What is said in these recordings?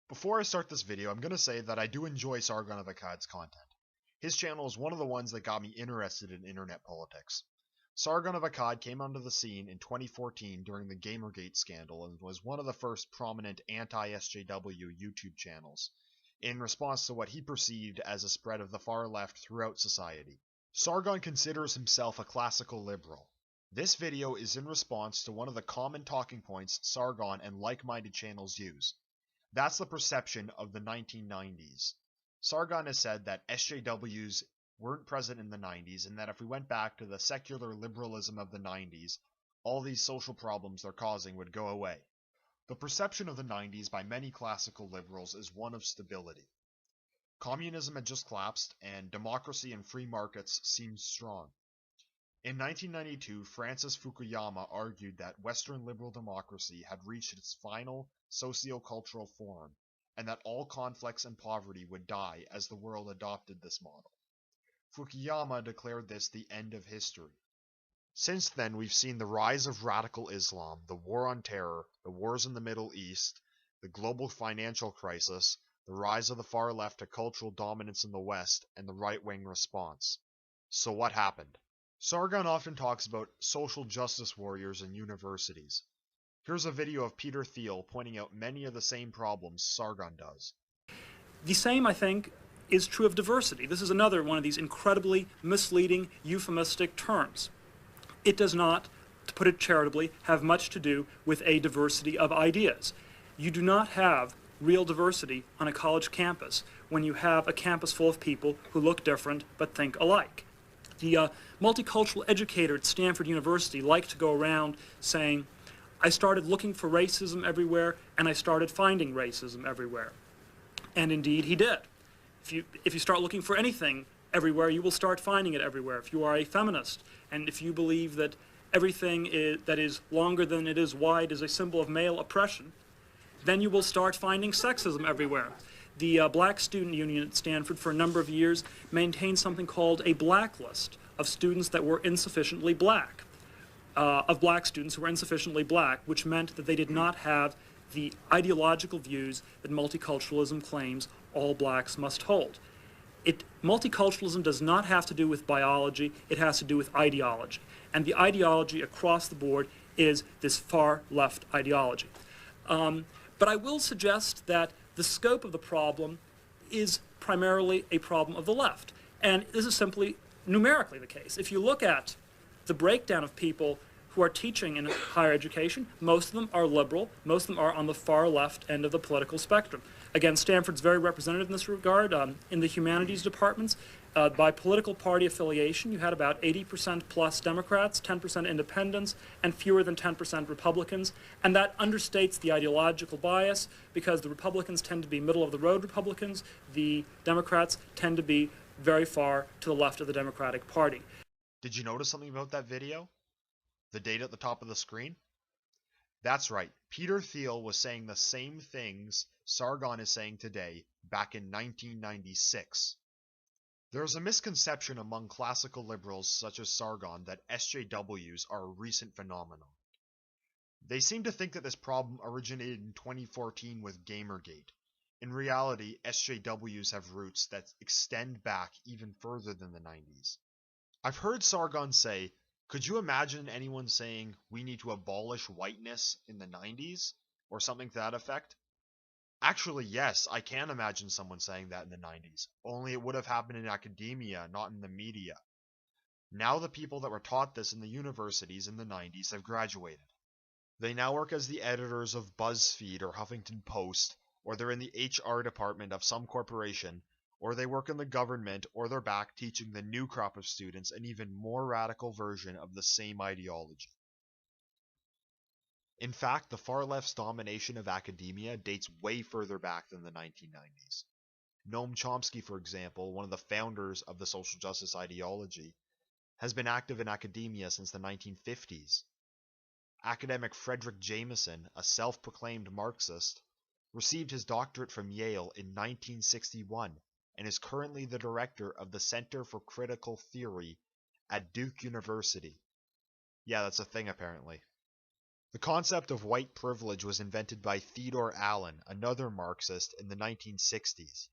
Before I start this video, I'm going to say that I do enjoy Sargon of Akkad's content. His channel is one of the ones that got me interested in internet politics. Sargon of Akkad came onto the scene in 2014 during the Gamergate scandal and was one of the first prominent anti-SJW YouTube channels, in response to what he perceived as a spread of the far left throughout society. Sargon considers himself a classical liberal. This video is in response to one of the common talking points Sargon and like-minded channels use. That's the perception of the 1990s. Sargon has said that SJWs weren't present in the 90s and that if we went back to the secular liberalism of the 90s, all these social problems they're causing would go away. The perception of the 90s by many classical liberals is one of stability. Communism had just collapsed and democracy and free markets seemed strong. In 1992, Francis Fukuyama argued that Western liberal democracy had reached its final socio-cultural form, and that all conflicts and poverty would die as the world adopted this model. Fukuyama declared this the end of history. Since then, we've seen the rise of radical Islam, the war on terror, the wars in the Middle East, the global financial crisis, the rise of the far left to cultural dominance in the West, and the right-wing response. So what happened? Sargon often talks about social justice warriors in universities. Here's a video of Peter Thiel pointing out many of the same problems Sargon does. The same, I think, is true of diversity. This is another one of these incredibly misleading, euphemistic terms. It does not, to put it charitably, have much to do with a diversity of ideas. You do not have real diversity on a college campus when you have a campus full of people who look different but think alike. The multicultural educator at Stanford University liked to go around saying, I started looking for racism everywhere, and I started finding racism everywhere. And indeed he did. If you start looking for anything everywhere, you will start finding it everywhere. If you are a feminist, and if you believe that everything that is longer than it is wide is a symbol of male oppression, then you will start finding sexism everywhere. The Black Student Union at Stanford for a number of years maintained something called a blacklist of students that were insufficiently black, of black students who were insufficiently black, which meant that they did not have the ideological views that multiculturalism claims all blacks must hold. Multiculturalism does not have to do with biology, it has to do with ideology. And the ideology across the board is this far left ideology. But I will suggest that the scope of the problem is primarily a problem of the left. And this is simply numerically the case. If you look at the breakdown of people who are teaching in higher education, most of them are liberal, most of them are on the far left end of the political spectrum. Again, Stanford's very representative in this regard. In the humanities departments, by political party affiliation, you had about 80% plus Democrats, 10% independents, and fewer than 10% Republicans. And that understates the ideological bias because the Republicans tend to be middle-of-the-road Republicans. The Democrats tend to be very far to the left of the Democratic Party. Did you notice something about that video? The date at the top of the screen? That's right, Peter Thiel was saying the same things Sargon is saying today back in 1996. There's a misconception among classical liberals such as Sargon that SJWs are a recent phenomenon. They seem to think that this problem originated in 2014 with Gamergate. In reality, SJWs have roots that extend back even further than the 90s. I've heard Sargon say, could you imagine anyone saying we need to abolish whiteness in the 90s? Or something to that effect? Actually, yes, I can imagine someone saying that in the 90s, only it would have happened in academia, not in the media. Now the people that were taught this in the universities in the 90s have graduated. They now work as the editors of BuzzFeed or Huffington Post, or they're in the HR department of some corporation, or they work in the government, or they're back teaching the new crop of students an even more radical version of the same ideology. In fact, the far left's domination of academia dates way further back than the 1990s. Noam Chomsky, for example, one of the founders of the social justice ideology, has been active in academia since the 1950s. Academic Frederick Jameson, a self-proclaimed Marxist, received his doctorate from Yale in 1961 and is currently the director of the Center for Critical Theory at Duke University. Yeah, that's a thing apparently. The concept of white privilege was invented by Theodore Allen, another Marxist, in the 1960s.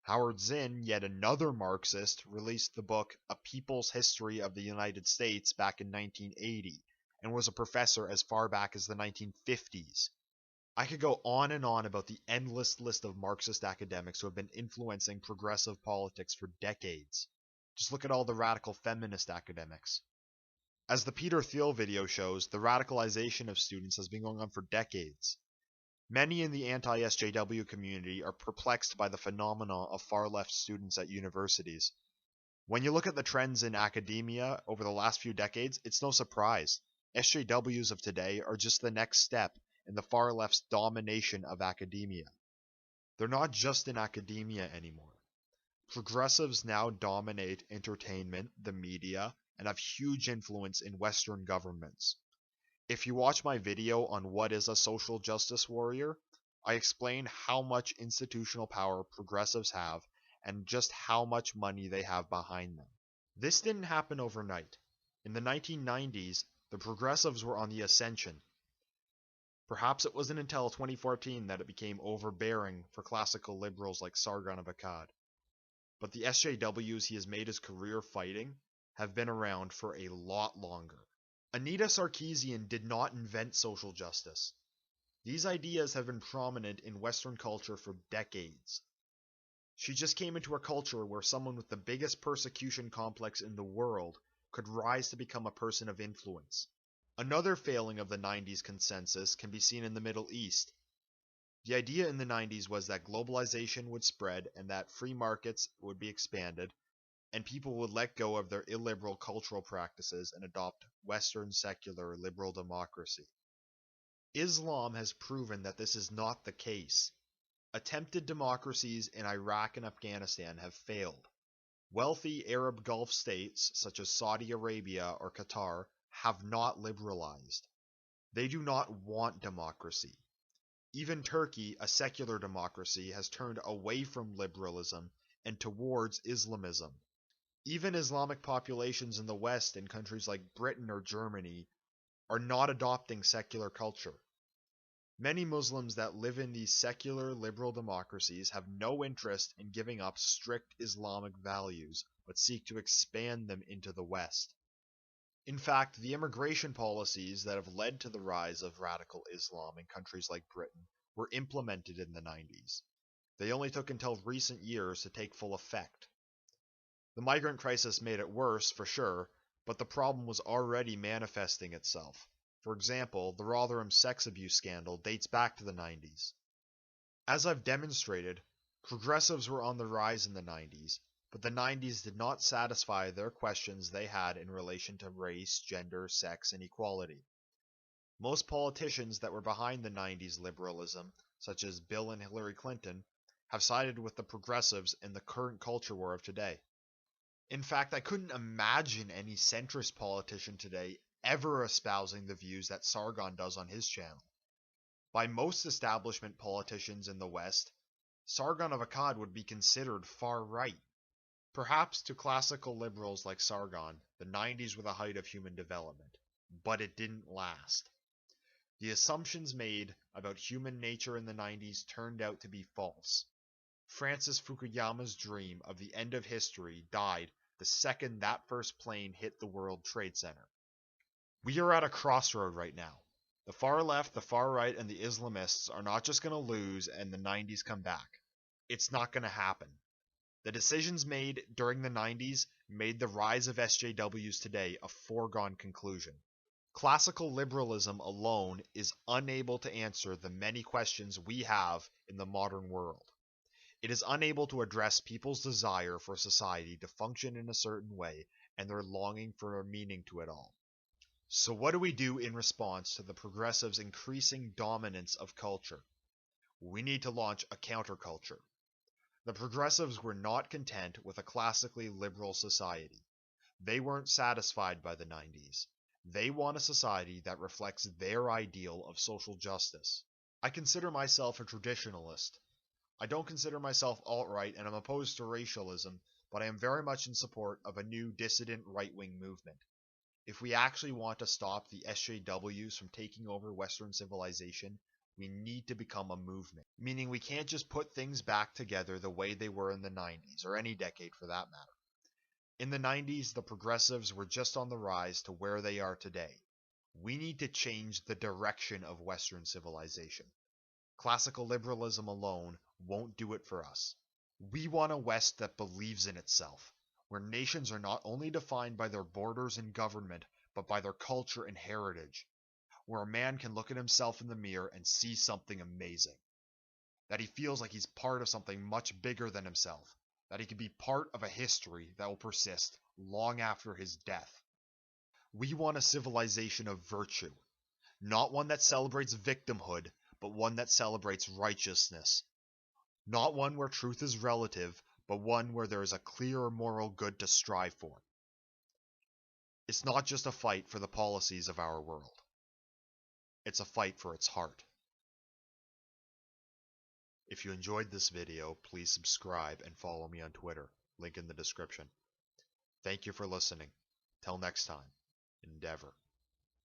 Howard Zinn, yet another Marxist, released the book A People's History of the United States back in 1980, and was a professor as far back as the 1950s. I could go on and on about the endless list of Marxist academics who have been influencing progressive politics for decades. Just look at all the radical feminist academics. As the Peter Thiel video shows, the radicalization of students has been going on for decades. Many in the anti-SJW community are perplexed by the phenomena of far-left students at universities. When you look at the trends in academia over the last few decades, it's no surprise. SJWs of today are just the next step in the far-left's domination of academia. They're not just in academia anymore. Progressives now dominate entertainment, the media, and have huge influence in Western governments. If you watch my video on what is a social justice warrior, I explain how much institutional power progressives have and just how much money they have behind them. This didn't happen overnight. In the 1990s, the progressives were on the ascension. Perhaps it wasn't until 2014 that it became overbearing for classical liberals like Sargon of Akkad. But the SJWs he has made his career fighting have been around for a lot longer. Anita Sarkeesian did not invent social justice. These ideas have been prominent in Western culture for decades. She just came into a culture where someone with the biggest persecution complex in the world could rise to become a person of influence. Another failing of the 90s consensus can be seen in the Middle East. The idea in the 90s was that globalization would spread and that free markets would be expanded, and people would let go of their illiberal cultural practices and adopt Western secular liberal democracy. Islam has proven that this is not the case. Attempted democracies in Iraq and Afghanistan have failed. Wealthy Arab Gulf states, such as Saudi Arabia or Qatar, have not liberalized. They do not want democracy. Even Turkey, a secular democracy, has turned away from liberalism and towards Islamism. Even Islamic populations in the West, in countries like Britain or Germany, are not adopting secular culture. Many Muslims that live in these secular liberal democracies have no interest in giving up strict Islamic values, but seek to expand them into the West. In fact, the immigration policies that have led to the rise of radical Islam in countries like Britain were implemented in the 90s. They only took until recent years to take full effect. The migrant crisis made it worse, for sure, but the problem was already manifesting itself. For example, the Rotherham sex abuse scandal dates back to the 90s. As I've demonstrated, progressives were on the rise in the 90s, but the 90s did not satisfy their questions they had in relation to race, gender, sex, and equality. Most politicians that were behind the 90s liberalism, such as Bill and Hillary Clinton, have sided with the progressives in the current culture war of today. In fact, I couldn't imagine any centrist politician today ever espousing the views that Sargon does on his channel. By most establishment politicians in the West, Sargon of Akkad would be considered far right. Perhaps to classical liberals like Sargon, the 90s were the height of human development, but it didn't last. The assumptions made about human nature in the 90s turned out to be false. Francis Fukuyama's dream of the end of history died the second that first plane hit the World Trade Center. We are at a crossroad right now. The far left, the far right, and the Islamists are not just going to lose and the 90s come back. It's not going to happen. The decisions made during the 90s made the rise of SJWs today a foregone conclusion. Classical liberalism alone is unable to answer the many questions we have in the modern world. It is unable to address people's desire for society to function in a certain way and their longing for a meaning to it all. So what do we do in response to the progressives' increasing dominance of culture? We need to launch a counterculture. The progressives were not content with a classically liberal society. They weren't satisfied by the 90s. They want a society that reflects their ideal of social justice. I consider myself a traditionalist. I don't consider myself alt-right and I'm opposed to racialism, but I am very much in support of a new dissident right-wing movement. If we actually want to stop the SJWs from taking over Western civilization, we need to become a movement. Meaning we can't just put things back together the way they were in the 90s, or any decade for that matter. In the 90s, the progressives were just on the rise to where they are today. We need to change the direction of Western civilization. Classical liberalism alone won't do it for us. We want a West that believes in itself, where nations are not only defined by their borders and government, but by their culture and heritage, where a man can look at himself in the mirror and see something amazing, that he feels like he's part of something much bigger than himself, that he can be part of a history that will persist long after his death. We want a civilization of virtue, not one that celebrates victimhood, but one that celebrates righteousness. Not one where truth is relative, but one where there is a clear moral good to strive for. It's not just a fight for the policies of our world. It's a fight for its heart. If you enjoyed this video, please subscribe and follow me on Twitter. Link in the description. Thank you for listening. Till next time, endeavor.